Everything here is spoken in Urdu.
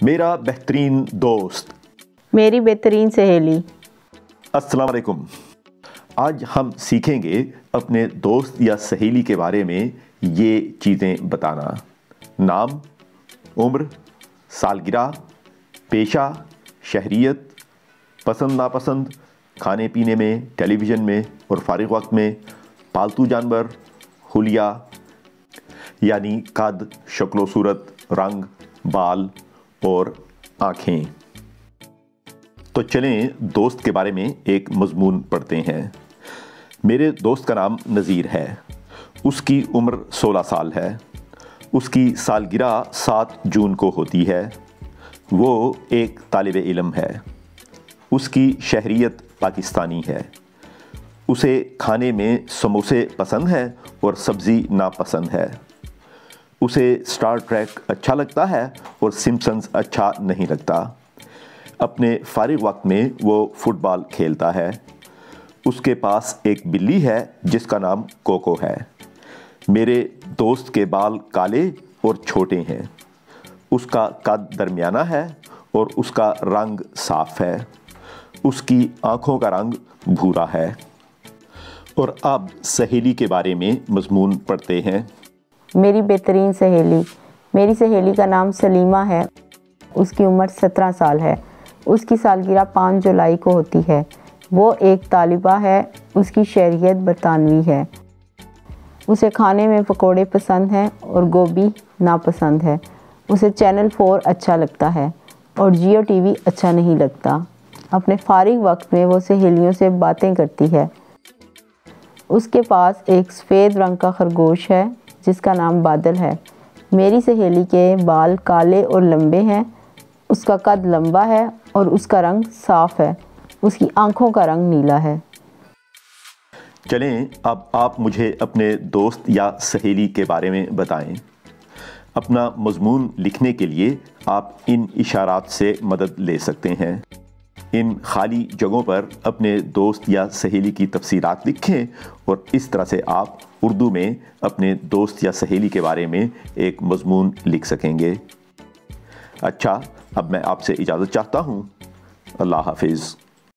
میرا بہترین دوست، میری بہترین سہیلی۔ السلام علیکم۔ آج ہم سیکھیں گے اپنے دوست یا سہیلی کے بارے میں یہ چیزیں بتانا: نام، عمر، سالگرہ، پیشہ، شہریت، پسند ناپسند، کھانے پینے میں، ٹیلی ویژن میں اور فارغ وقت میں، پالتو جانور، حلیہ یعنی قد، شکل و صورت، رنگ، بال اور آنکھیں۔ تو چلیں دوست کے بارے میں ایک مضمون پڑھتے ہیں۔ میرے دوست کا نام نذیر ہے۔ اس کی عمر 16 سال ہے۔ اس کی سالگرہ 7 جون کو ہوتی ہے۔ وہ ایک طالب علم ہے۔ اس کی شہریت پاکستانی ہے۔ اسے کھانے میں سموسے پسند ہے اور سبزی ناپسند ہے۔ اسے اسٹار ٹریک اچھا لگتا ہے اور سمپسنز اچھا نہیں لگتا۔ اپنے فارغ وقت میں وہ فٹ بال کھیلتا ہے۔ اس کے پاس ایک بلی ہے جس کا نام کوکو ہے۔ میرے دوست کے بال کالے اور چھوٹے ہیں۔ اس کا قد درمیانہ ہے اور اس کا رنگ صاف ہے۔ اس کی آنکھوں کا رنگ بھورا ہے۔ اور اب سہیلی کے بارے میں مضمون پڑھتے ہیں۔ میری بہترین سہیلی۔ میری سہیلی کا نام سلیمہ ہے۔ اس کی عمر 17 سال ہے۔ اس کی سالگرہ 5 جولائی کو ہوتی ہے۔ وہ ایک طالبہ ہے۔ اس کی شہریت برطانوی ہے۔ اسے کھانے میں پکوڑے پسند ہیں اور گوبھی ناپسند ہے۔ اسے چینل 4 اچھا لگتا ہے اور جیو ٹی وی اچھا نہیں لگتا۔ اپنے فارغ وقت میں وہ سہیلیوں سے باتیں کرتی ہے۔ اس کے پاس ایک سفید رنگ کا خرگوش ہے جس کا نام بادل ہے۔ میری سہیلی کے بال کالے اور لمبے ہیں۔ اس کا قد لمبا ہے اور اس کا رنگ صاف ہے۔ اس کی آنکھوں کا رنگ نیلا ہے۔ چلیں اب آپ مجھے اپنے دوست یا سہیلی کے بارے میں بتائیں۔ اپنا مضمون لکھنے کے لیے آپ ان اشارات سے مدد لے سکتے ہیں۔ ان خالی جگہوں پر اپنے دوست یا سہیلی کی تفصیلات لکھیں اور اس طرح سے آپ اردو میں اپنے دوست یا سہیلی کے بارے میں ایک مضمون لکھ سکیں گے۔ اچھا، اب میں آپ سے اجازت چاہتا ہوں۔ اللہ حافظ۔